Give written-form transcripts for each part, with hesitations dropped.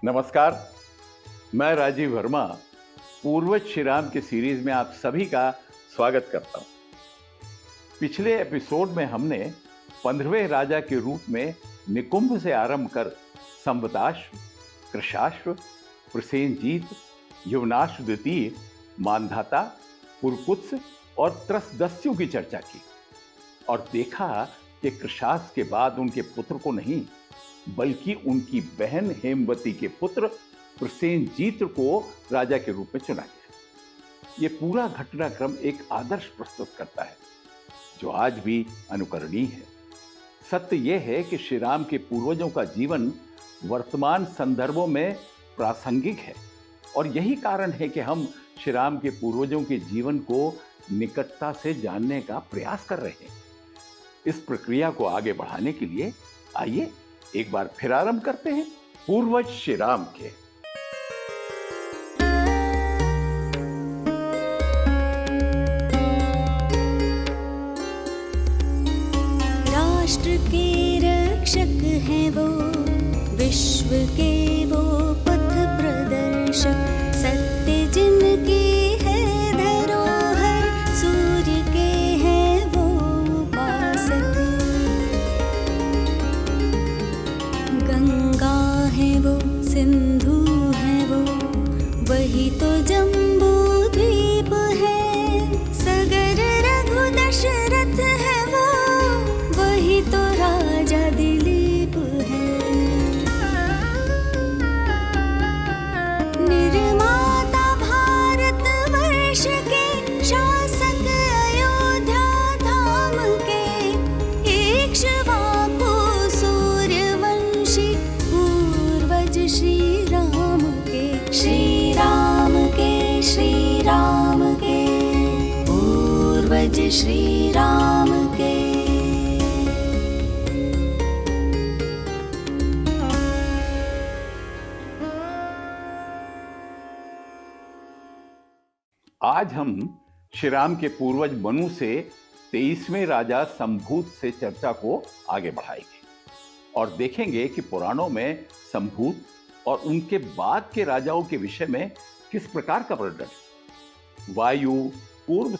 नमस्कार, मैं राजीव वर्मा पूर्वज श्री राम के सीरीज में आप सभी का स्वागत करता हूं। पिछले एपिसोड में हमने 15वें राजा के रूप में निकुंभ से आरंभ कर संबताश्व, कृशाश्व, प्रसेनजीत, यवनाश्व द्वितीय, मांधाता, पुरकुत्स और त्रसदस्यु की चर्चा की और देखा कि कृशाश्व के बाद उनके पुत्र को नहीं बल्कि उनकी बहन हेमवती के पुत्र प्रसेनजीत को राजा के रूप में चुना गया। ये पूरा घटनाक्रम एक आदर्श प्रस्तुत करता है जो आज भी अनुकरणीय है। सत्य यह है कि श्री राम के पूर्वजों का जीवन वर्तमान संदर्भों में प्रासंगिक है और यही कारण है कि हम श्री राम के पूर्वजों के जीवन को निकटता से जानने का प्रयास कर रहे हैं। इस प्रक्रिया को आगे बढ़ाने के लिए आइए एक बार फिर आरंभ करते हैं पूर्वज श्री राम के। राष्ट्र के रक्षक हैं वो, विश्व के वो पथ प्रदर्शक, सत्य जिनके है धरोहर, सूर्य के है वो उपासक। गंगा है वो, सिंधु है वो, वही तो जम्बू द्वीप है। सगर रघु दशरथ है वो, वही तो राजा दिलीप है। निर्माता भारत वर्ष के, शासक अयोध्या धाम के, इक्ष्वाकु सूर्यवंशी, पूर्वज श्री राम के। श्री राम के, श्री राम के, पूर्वज श्री राम के। आज हम श्री राम के पूर्वज मनु से 23वें राजा संभूत से चर्चा को आगे बढ़ाएंगे और देखेंगे कि पुराणों में संभूत और उनके बाद के राजाओं के विषय में किस प्रकार का वर्णन है। वायु, पूर्व,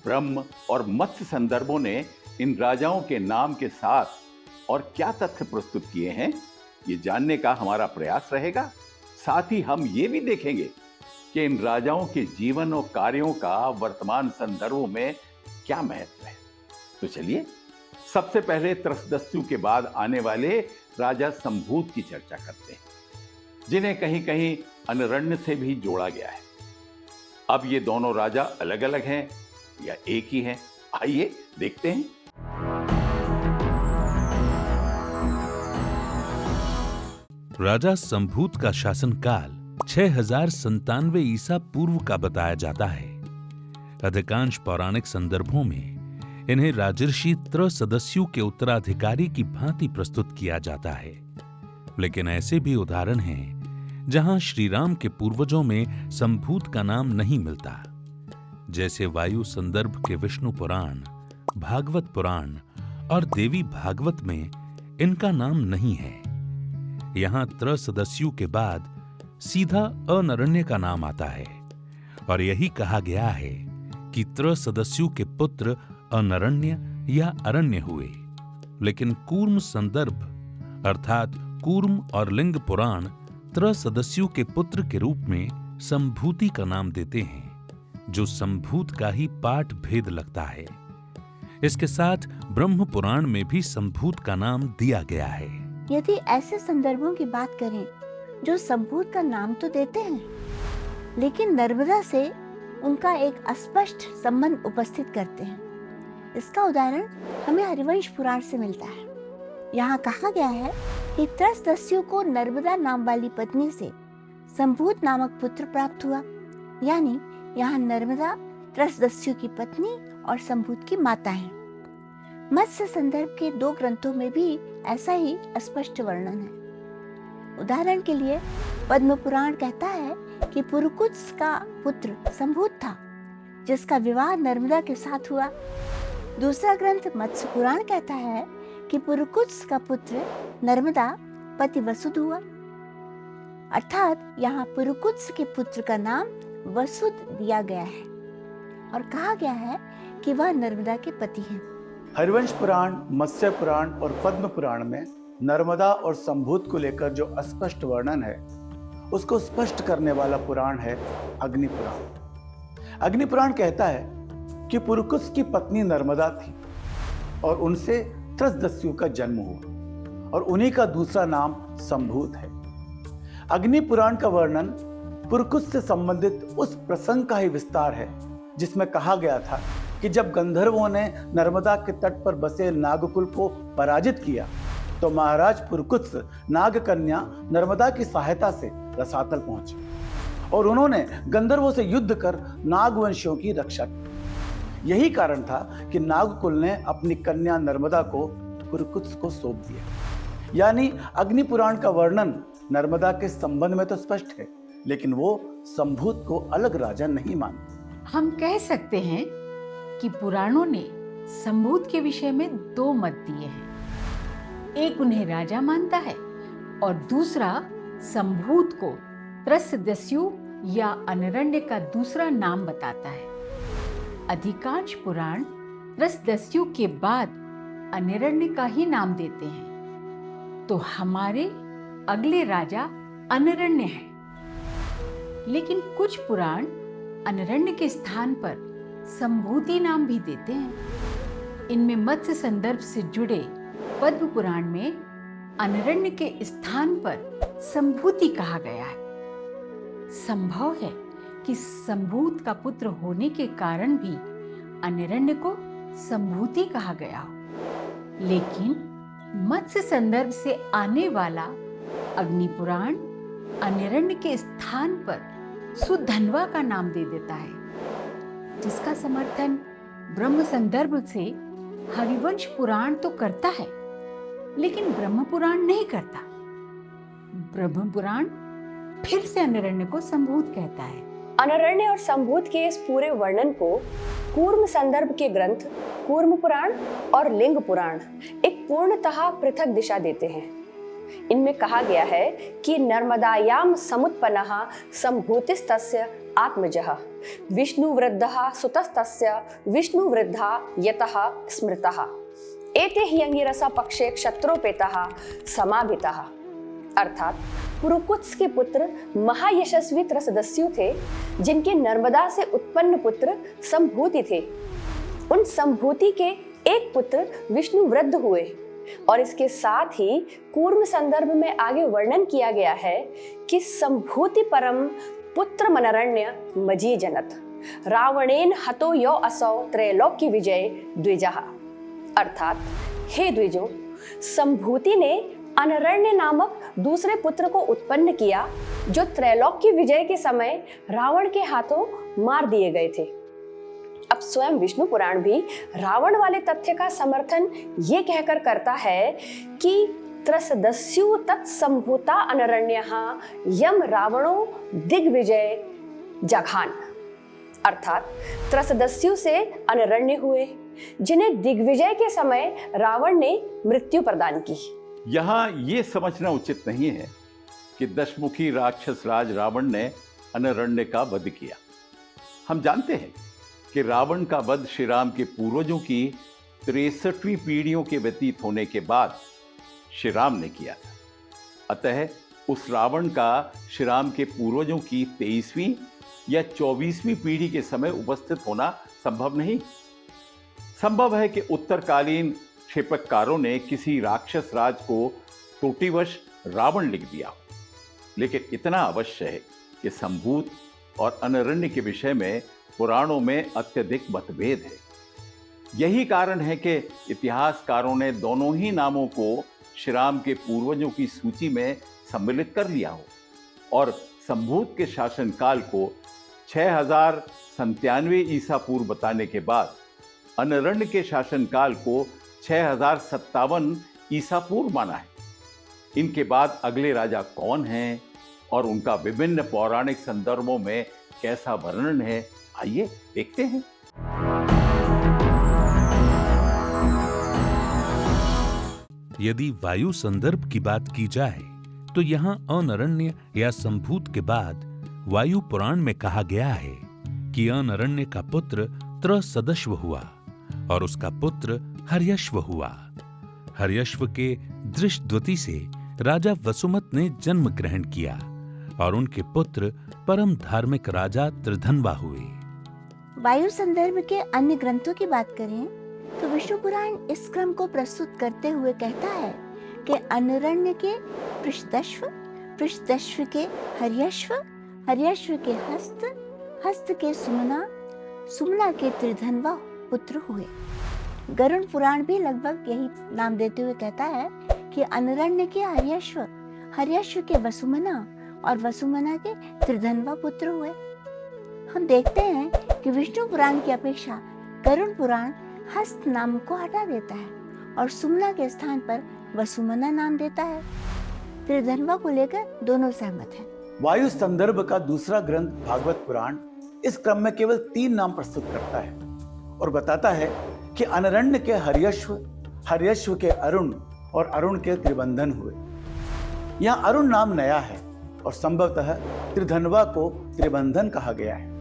ब्रह्म और मत्स्य संदर्भों ने इन राजाओं के नाम के साथ और क्या तथ्य प्रस्तुत किए हैं, ये जानने का हमारा प्रयास रहेगा। साथ ही हम ये भी देखेंगे कि इन राजाओं के जीवन और कार्यों का वर्तमान संदर्भों में क्या महत्व है। तो चलिए सबसे पहले त्रसदस्यु के बाद आने वाले राजा संभूत की चर्चा करते हैं, जिन्हें कहीं कहीं अनरण्य से भी जोड़ा गया है। अब ये दोनों राजा अलग अलग हैं या एक ही हैं, आइए देखते हैं। राजा संभूत का शासनकाल 6097 ईसा पूर्व का बताया जाता है। अधिकांश पौराणिक संदर्भों में इन्हें राजर्षि त्रसदस्यु के उत्तराधिकारी की भांति प्रस्तुत किया जाता है, लेकिन ऐसे भी उदाहरण हैं जहां श्री राम के पूर्वजों में संभूत का नाम नहीं मिलता, जैसे वायु संदर्भ के विष्णु पुराण, भागवत पुराण और देवी भागवत में इनका नाम नहीं है। यहां त्रसदस्यु के बाद सीधा अनरण्य का नाम आता है और यही कहा गया है कि त्रसदस्यु के पुत्र अनरण्य या अरण्य हुए। लेकिन कूर्म संदर्भ अर्थात कूर्म और लिंग पुराण त्रसदस्यु के पुत्र के रूप में संभूति का नाम देते हैं, जो संभूत का ही पाठ भेद लगता है। इसके साथ ब्रह्म पुराण में भी संभूत का नाम दिया गया है। यदि ऐसे संदर्भों की बात करें जो संभूत का नाम तो देते हैं, लेकिन नर्मदा से उनका एक अस्पष्ट संबंध उपस्थित करते हैं। इसका उदाहरण हमें हरिवंश पुराण से मिलता है। यहाँ कहा गया है कि त्रसदस्यु को नर्मदा नाम वाली पत्नी से संभूत नामक पुत्र प्राप्त हुआ, यानी यहाँ नर्मदा त्रसदस्यु की पत्नी और संभूत की माता है। मत्स्य संदर्भ के 2 ग्रंथों में भी ऐसा ही अस्पष्ट वर्णन है। उदाहरण के लिए पद्म पुराण कहता है कि पुरुकुत्स का पुत्र संभूत था, जिसका विवाह नर्मदा के साथ हुआ। दूसरा ग्रंथ मत्स्य पुराण कहता है कि पुरुकुत्स का पुत्र नर्मदा पति वसुद हुआ। अर्थात यहाँ पुरुकुत्स के पुत्र का नाम वसुद दिया गया है और कहा गया है कि वह नर्मदा के पति हैं। हरिवंश पुराण, मत्स्य पुराण और पद्म पुराण में नर्मदा और संभूत को लेकर जो अस्पष्ट वर्णन है उसको स्पष्ट करने वाला पुराण है अग्नि पुराण। अग्नि पुराण कहता है कि पुरुकुत्स की पत्नी नर्मदा थी और उनसे त्रसदस्यु का जन्म हुआ और उन्हीं का दूसरा नाम संभूत है। अग्नि पुराण का वर्णन पुरुकुत्स से संबंधित उस प्रसंग का ही विस्तार है जिसमें कहा गया था कि जब गंधर्वों ने नर्मदा के तट पर बसे नागकुल को पराजित किया तो महाराज पुरुकुत्स नागकन्या नर्मदा की सहायता से रसातल पहुंचे और उन्होंने गंधर्वों से युद्ध कर नागवंशियों की रक्षा की। यही कारण था कि नागकुल ने अपनी कन्या नर्मदा को पुरुकुत्स को सौंप दिया। यानी अग्नि पुराण का वर्णन नर्मदा के संबंध में तो स्पष्ट है, लेकिन वो संभूत को अलग राजा नहीं मानते। हम कह सकते हैं कि पुराणों ने संभूत के विषय में दो मत दिए हैं। एक उन्हें राजा मानता है और दूसरा संभूत को त्रसदस्यु या अनरण्य का दूसरा नाम बताता है। अधिकांश पुराण त्रसदस्यु के बाद अनरण्य का ही नाम देते हैं, तो हमारे अगले राजा अनरण्य है। लेकिन कुछ पुराण अनरण्य के स्थान पर संभूति नाम भी देते हैं। इनमें मत्स्य संदर्भ से जुड़े पद्म पुराण में अनरण्य के स्थान पर संभूति कहा गया है। संभव है कि संभूत का पुत्र होने के कारण भी अनरण्य को संभूति कहा गया हो। लेकिन मत्स्य संदर्भ से आने वाला अग्नि पुराण अनरण्य के स्थान पर सुधन्वा का नाम दे देता है, जिसका समर्थन ब्रह्म संदर्भ से हरिवंश पुराण तो करता है, लेकिन ब्रह्म पुराण नहीं करता। ब्रह्म पुराण फिर से अनरण्य को संभूत कहता है। अनरण्य और संभूत के इस पूरे वर्णन को कूर्म संदर्भ के ग्रंथ कूर्म पुराण और लिंग पुराण एक पूर्णतः पृथक दिशा देते हैं। इनमें कहा गया है कि नर्मदायाम समुत्पन्नः संभूतिस्तस्य आत्मजः विष्णुवृद्धः सुतस्तस्य विष्णुवृद्धा यतः स्मृतः एते हि अंगिरसा पक्षे क्षत्रोपेतः समाभितः। अर्थात पुरुकुत्स के पुत्र महायशस्वी त्रसदस्यु थे, जिनके नर्मदा से उत्पन्न पुत्र संभूति थे। उन संभूति के एक पुत्र विष्णुवृद्ध हुए और इसके साथ ही कूर्म संदर्भ में आगे वर्णन किया गया है कि संभूति परम पुत्र मनरण्य मजी जनत रावणेन हतो यो असौ त्रैलोक्य विजय द्विजः। अर्थात हे द्विजों, संभूति ने अनरण्य नामक दूसरे पुत्र को उत्पन्न किया जो त्रैलोक्य विजय के समय रावण के हाथों मार दिए गए थे। अब स्वयं विष्णु पुराण भी रावण वाले तथ्य का समर्थन ये कहकर करता है कि त्रसदस्यु तत्संभूता अनरण्यः यम रावणो दिग्विजय जघान। अर्थात त्रसदस्यु से अनरण्य हुए, जिन्हें दिग्विजय के समय रावण ने मृत्यु प्रदान की। यहाँ ये समझना उचित नहीं है कि दशमुखी राक्षस राज रावण ने अनरण्य का वध किया। हम जानते हैं कि रावण का वध श्री राम के पूर्वजों की 63वीं पीढ़ियों के व्यतीत होने के बाद श्री राम ने किया था। अतः उस रावण का श्री राम के पूर्वजों की 23वीं या 24वीं पीढ़ी के समय उपस्थित होना संभव नहीं। संभव है कि उत्तरकालीन क्षेपककारों ने किसी राक्षस राज को त्रुटिवश रावण लिख दिया हो, लेकिन इतना अवश्य है कि संभूत और अनरण्य के विषय में पुराणों में अत्यधिक मतभेद है। यही कारण है कि इतिहासकारों ने दोनों ही नामों को श्री राम के पूर्वजों की सूची में सम्मिलित कर लिया हो और संभूत के शासनकाल को 6097 ईसा पूर्व बताने के बाद अनरण्य के शासनकाल को 6057 ईसा पूर्व माना है। इनके बाद अगले राजा कौन हैं और उनका विभिन्न पौराणिक संदर्भों में कैसा वर्णन है, आइए देखते हैं। यदि वायु संदर्भ की बात की जाए तो यहाँ अनरण्य या संभूत के बाद वायु पुराण में कहा गया है कि अनरण्य का पुत्र त्रसदश्व हुआ और उसका पुत्र हर्यश्व हुआ। हर्यश्व के दृष्टद्वती से राजा वसुमत ने जन्म ग्रहण किया और उनके पुत्र परम धार्मिक राजा त्रिधनवा हुए। वायु संदर्भ के अन्य ग्रंथों की बात करें तो विष्णु पुराण इस क्रम को प्रस्तुत करते हुए कहता है कि अनरण्य के पृषदश्व, पृषदश्व के हर्यश्व, हर्यश्व के हस्त, हस्त के सुमना, सुमना के त्रिधनवा पुत्र हुए। गरुड़ पुराण भी लगभग यही नाम देते हुए कहता है कि अनरण्य के हर्यश्व, हर्यश्व के वसुमना और वसुमना के त्रिधनवा पुत्र हुए। हम देखते हैं कि विष्णु पुराण की अपेक्षा गरुड़ पुराण हस्त नाम को हटा देता है और सुमना के स्थान पर वसुमना नाम देता है। त्रिधनवा को लेकर दोनों सहमत हैं। वायु संदर्भ का दूसरा ग्रंथ भागवत पुराण इस क्रम में केवल 3 नाम प्रस्तुत करता है और बताता है कि अनरण्य के हर्यश्व, हर्यश्व के अरुण और अरुण के त्रिबंधन हुए। यहाँ अरुण नाम नया है और संभवतः त्रिधनवा को त्रिबंधन कहा गया है।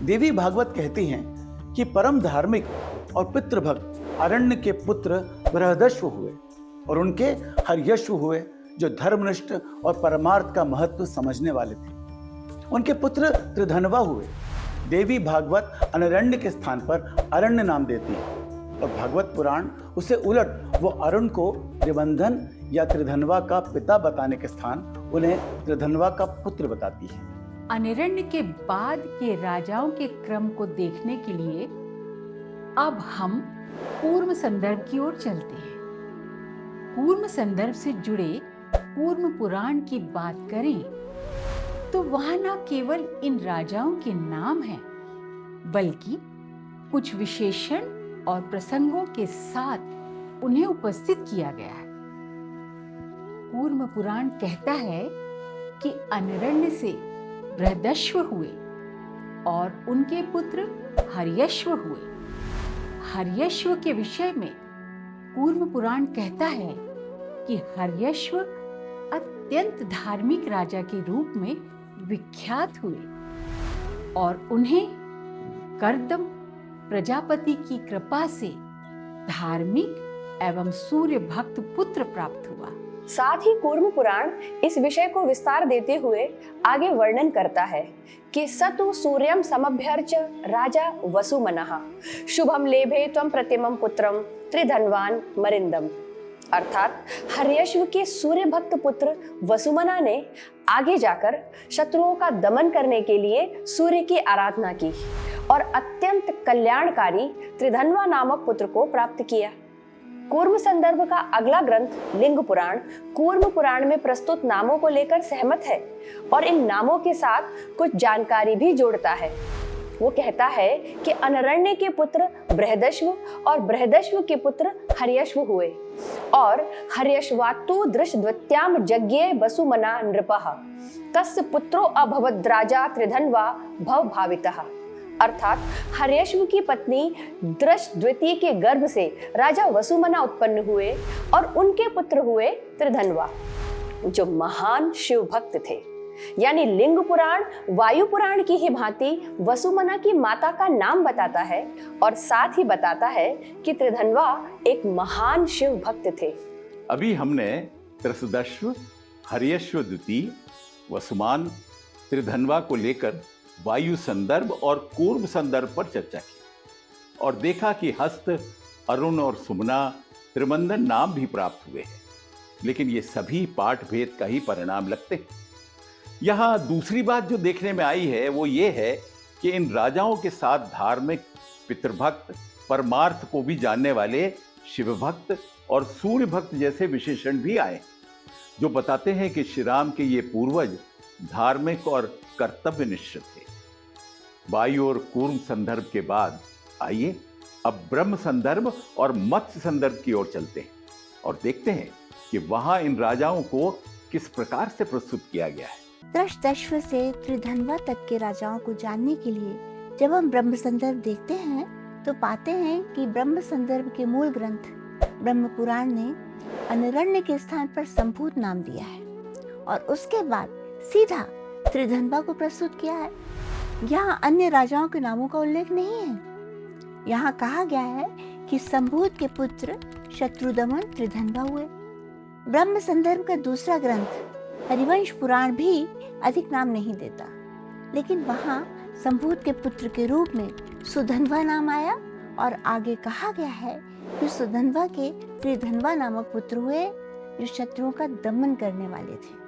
देवी भागवत कहती हैं कि परम धार्मिक और पितृभक्त अरण्य के पुत्र बृहदश्व हुए और उनके हर्यश्व हुए जो धर्मनिष्ठ और परमार्थ का महत्व समझने वाले थे। उनके पुत्र त्रिधनवा हुए। देवी भागवत अनरण्य के स्थान पर अरण्य नाम देती है और भागवत पुराण उसे उलट वो अरुण को त्रिबंधन या त्रिधनवा का पिता बताने के स्थान उन्हें त्रिधनवा का पुत्र बताती है। अनिरण्य के बाद के राजाओं के क्रम को देखने के लिए अब हम कूर्म संदर्भ की ओर चलते हैं। कूर्म संदर्भ से जुड़े कूर्म पुराण की बात करें तो वहां न केवल इन राजाओं के नाम हैं, बल्कि कुछ विशेषण और प्रसंगों के साथ उन्हें उपस्थित किया गया है। कूर्म पुराण कहता है कि अनरण्य से बृहदश्व हुए और उनके पुत्र हर्यश्व हुए। हर्यश्व के विषय में कूर्म पुराण कहता है कि हर्यश्व अत्यंत धार्मिक राजा के रूप में विख्यात हुए और उन्हें कर्दम प्रजापति की कृपा से धार्मिक एवं सूर्य भक्त पुत्र प्राप्त हुआ। साथ ही कूर्म पुराण इस विषय को विस्तार देते हुए आगे वर्णन करता है कि सतु सूर्यम समभ्यर्च राजा वसुमनः शुभम लेभे त्वं प्रतिमं पुत्रम त्रिधनवान मरिंदम। अर्थात हर्यश्व के सूर्य भक्त पुत्र वसुमना ने आगे जाकर शत्रुओं का दमन करने के लिए सूर्य की आराधना की और अत्यंत कल्याणकारी त्रिधनवा नामक पुत्र को प्राप्त किया। कूर्म संदर्भ का अगला ग्रंथ लिंग पुराण कूर्म पुराण में प्रस्तुत नामों को लेकर सहमत है और इन नामों के साथ कुछ जानकारी भी जोड़ता है। वो कहता है कि अनरण्य के पुत्र बृहदश्व और बृहदश्व के पुत्र हर्यश्व हुए और हर्यश्वात्तु दृष्टद्वत्याम यज्ञे वसुमना नृपः तस्य पुत्रो अभवद्राजा त्रिधनवा भव भावितः। अर्थात हर्यश्व की पत्नी दृष्टद्वितीय के गर्भ से राजा वसुमना उत्पन्न हुए और उनके पुत्र हुए त्रिधनवा जो महान शिव भक्त थे। यानी लिंग पुराण वायु पुराण की ही भांति वसुमना की माता का नाम बताता है और साथ ही बताता है कि त्रिधनवा एक महान शिव भक्त थे। अभी हमने त्रसदश्व, हर्यश्व द्वितीय, वसुमान, त्रिधनवा को लेकर वायु संदर्भ और कूर्म संदर्भ पर चर्चा की और देखा कि हस्त, अरुण और सुमना त्रिबंधन नाम भी प्राप्त हुए हैं, लेकिन ये सभी पाठ भेद का ही परिणाम लगते हैं। यहाँ दूसरी बात जो देखने में आई है वो ये है कि इन राजाओं के साथ धार्मिक, पितृभक्त, परमार्थ को भी जानने वाले शिव भक्त और सूर्य भक्त जैसे विशेषण भी आए जो बताते हैं कि श्री राम के ये पूर्वज धार्मिक और कर्तव्यनिष्ठ थे। वायु और कूर्म संदर्भ के बाद आइए अब ब्रह्म संदर्भ और मत्स्य संदर्भ की ओर चलते हैं और देखते हैं कि वहां इन राजाओं को किस प्रकार से प्रस्तुत किया गया है। दृष्टदश्व से त्रिधनवा तक के राजाओं को जानने के लिए जब हम ब्रह्म संदर्भ देखते हैं तो पाते हैं कि ब्रह्म संदर्भ के मूल ग्रंथ ब्रह्म पुराण ने अनरण्य के स्थान पर संभूत नाम दिया है और उसके बाद सीधा त्रिधन्वा को प्रस्तुत किया है। यहाँ अन्य राजाओं के नामों का उल्लेख नहीं है। यहाँ कहा गया है कि संभूत के पुत्र शत्रुदमन त्रिधन्वा हुए। ब्रह्म संदर्भ का दूसरा ग्रंथ हरिवंश पुराण भी अधिक नाम नहीं देता, लेकिन वहाँ संभूत के पुत्र के रूप में सुधन्वा नाम आया और आगे कहा गया है कि सुधन्वा के त्रिधन्वा नामक पुत्र हुए जो शत्रुओं का दमन करने वाले थे।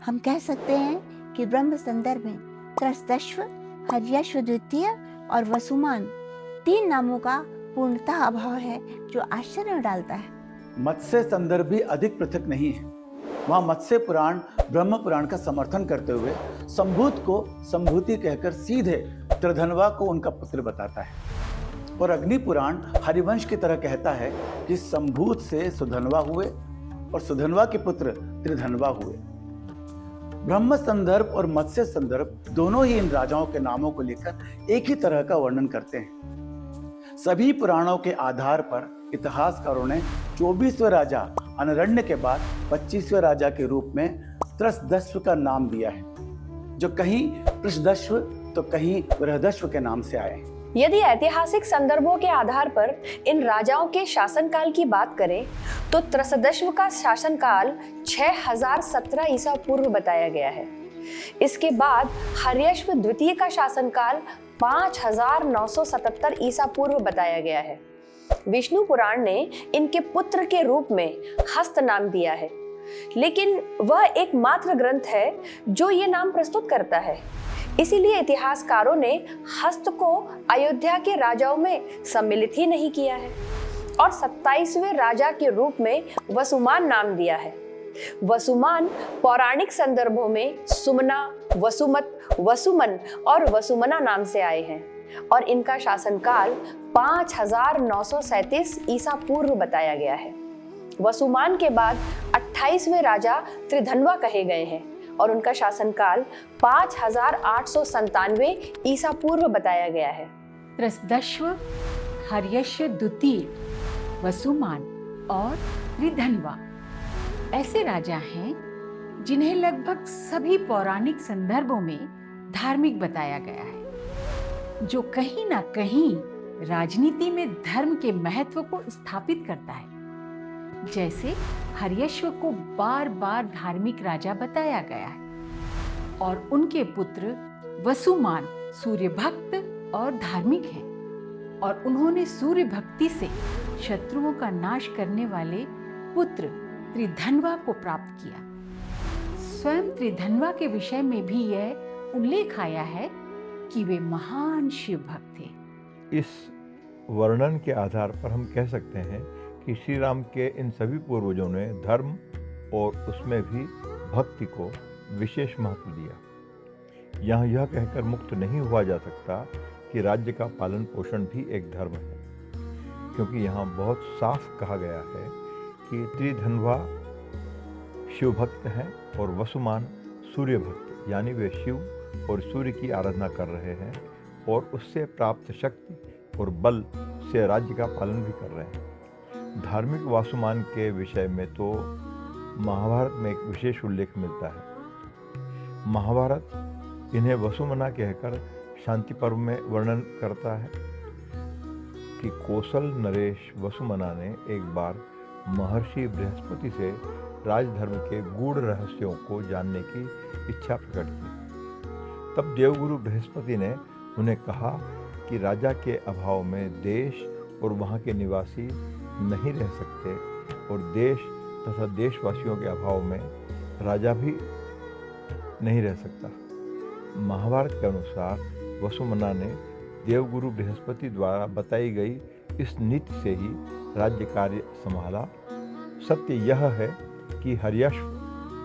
हम कह सकते हैं कि ब्रह्म संदर्भ में त्रसदश्व, हर्यश्व द्वितीय और वसुमान 3 नामों का पूर्णतः अभाव है, जो आश्चर्य में डालता है। मत्स्य संदर्भ भी अधिक पृथक नहीं है। वहाँ मत्स्य पुराण ब्रह्म पुराण का समर्थन करते हुए संभूत को संभूति कहकर सीधे त्रिधन्वा को उनका पुत्र बताता है, और अग्नि पुराण हरिवंश की तरह कहता है कि संभूत से सुधन्वा हुए और सुधन्वा के पुत्र त्रिधन्वा हुए। ब्रह्म संदर्भ और मत्स्य संदर्भ दोनों ही इन राजाओं के नामों को लेकर एक ही तरह का वर्णन करते हैं। सभी पुराणों के आधार पर इतिहासकारों ने 24वें राजा अनरण्य के बाद 25वें राजा के रूप में त्रसदस्व का नाम दिया है, जो कहीं पृषदश्व तो कहीं बृहदश्व के नाम से आए हैं। यदि ऐतिहासिक संदर्भों के आधार पर इन राजाओं के शासनकाल की बात करें तो त्रसदश्व का शासनकाल 6017 ईसा पूर्व बताया गया है। इसके बाद हर्यश्व द्वितीय का शासनकाल 5977 ईसा पूर्व बताया गया है। विष्णु पुराण ने इनके पुत्र के रूप में हस्त नाम दिया है, लेकिन वह एकमात्र ग्रंथ है जो ये नाम प्रस्तुत करता है। इसीलिए इतिहासकारों ने हस्त को अयोध्या के राजाओं में सम्मिलित ही नहीं किया है और 27वें राजा के रूप में वसुमान नाम दिया है। वसुमान पौराणिक संदर्भों में सुमना, वसुमत, वसुमन और वसुमना नाम से आए हैं और इनका शासनकाल 5937 ईसा पूर्व बताया गया है। वसुमान के बाद 28वें राजा त्रिधन्वा कहे गए हैं और उनका शासनकाल 5897 ईसा पूर्व बताया गया है। त्रसदश्व, हर्यश्व द्वितीय, वसुमान और त्रिधन्वा ऐसे राजा हैं जिन्हें लगभग सभी पौराणिक संदर्भों में धार्मिक बताया गया है, जो कहीं ना कहीं राजनीति में धर्म के महत्व को स्थापित करता है। जैसे हर्यश्व को बार बार धार्मिक राजा बताया गया है और उनके पुत्र वसुमान सूर्य भक्त और धार्मिक हैं और उन्होंने सूर्य भक्ति से शत्रुओं का नाश करने वाले पुत्र त्रिधन्वा को प्राप्त किया। स्वयं त्रिधन्वा के विषय में भी यह उल्लेख आया है कि वे महान शिव भक्त थे। इस वर्णन के आधार पर हम कह सकते हैं कि श्री राम के इन सभी पूर्वजों ने धर्म और उसमें भी भक्ति को विशेष महत्व दिया। यहाँ यह कहकर मुक्त नहीं हुआ जा सकता कि राज्य का पालन पोषण भी एक धर्म है, क्योंकि यहाँ बहुत साफ कहा गया है कि त्रिधन्वा शिव भक्त हैं और वसुमान सूर्य भक्त, यानी वे शिव और सूर्य की आराधना कर रहे हैं और उससे प्राप्त शक्ति और बल से राज्य का पालन भी कर रहे हैं। धार्मिक वसुमान के विषय में तो महाभारत में एक विशेष उल्लेख मिलता है। महाभारत इन्हें वसुमना कहकर शांति पर्व में वर्णन करता है कि कौशल नरेश वसुमना ने एक बार महर्षि बृहस्पति से राजधर्म के गूढ़ रहस्यों को जानने की इच्छा प्रकट की। तब देवगुरु बृहस्पति ने उन्हें कहा कि राजा के अभाव में देश और वहाँ के निवासी नहीं रह सकते और देश तथा देशवासियों के अभाव में राजा भी नहीं रह सकता। महाभारत के अनुसार वसुमना ने देवगुरु बृहस्पति द्वारा बताई गई इस नीति से ही राज्य कार्य संभाला। सत्य यह है कि हर्यश्व,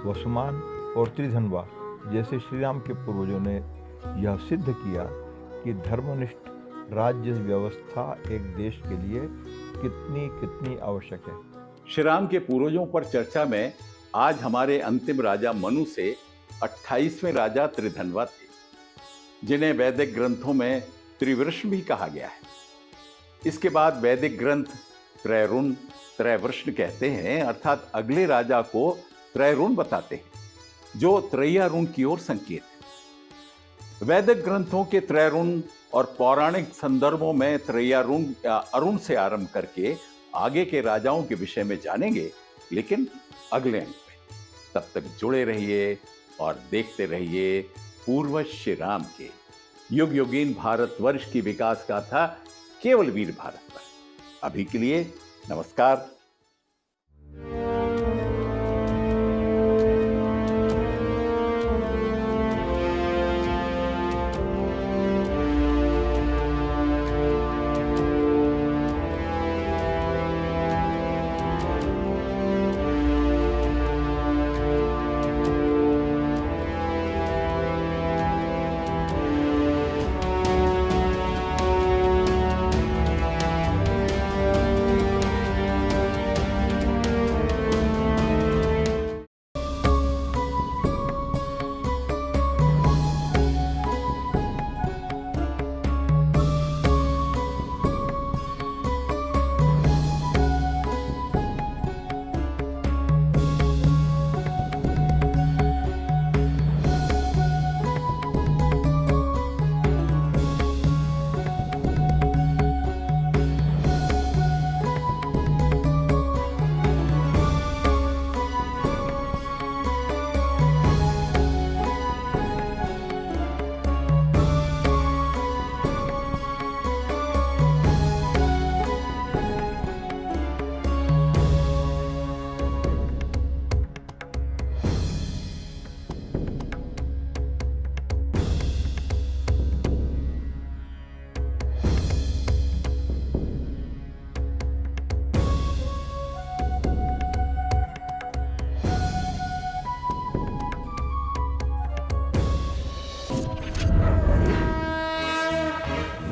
वसुमान और त्रिधन्वा जैसे श्री राम के पूर्वजों ने यह सिद्ध किया कि धर्मनिष्ठ राज्य व्यवस्था एक देश के लिए कितनी आवश्यक है। श्री राम के पूर्वजों पर चर्चा में आज हमारे अंतिम राजा मनु से 28वें राजा त्रिधन्वा थे, जिन्हें वैदिक ग्रंथों में त्रिवृष्ण भी कहा गया है। इसके बाद वैदिक ग्रंथ त्रैरुण, त्रैवृष्ण कहते हैं, अर्थात अगले राजा को त्रैरुण बताते हैं। जो त्रय्यारुण की ओर संकेत है। वैदिक ग्रंथों के त्रयरुण और पौराणिक संदर्भों में त्रय्यारुण या अरुण से आरंभ करके आगे के राजाओं के विषय में जानेंगे, लेकिन अगले अंक में। तब तक जुड़े रहिए और देखते रहिए पूर्वज श्री राम के युग युगीन भारतवर्ष की विकास गाथा केवल वीर भारत पर। अभी के लिए नमस्कार।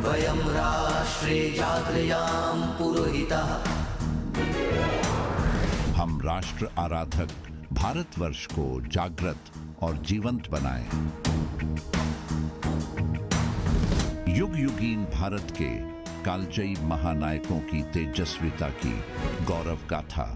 वयं राष्ट्रे जागृयां पुरोहितः। हम राष्ट्र आराधक भारतवर्ष को जागृत और जीवंत बनाएं। युग युगीन भारत के कालजयी महानायकों की तेजस्विता की गौरव गाथा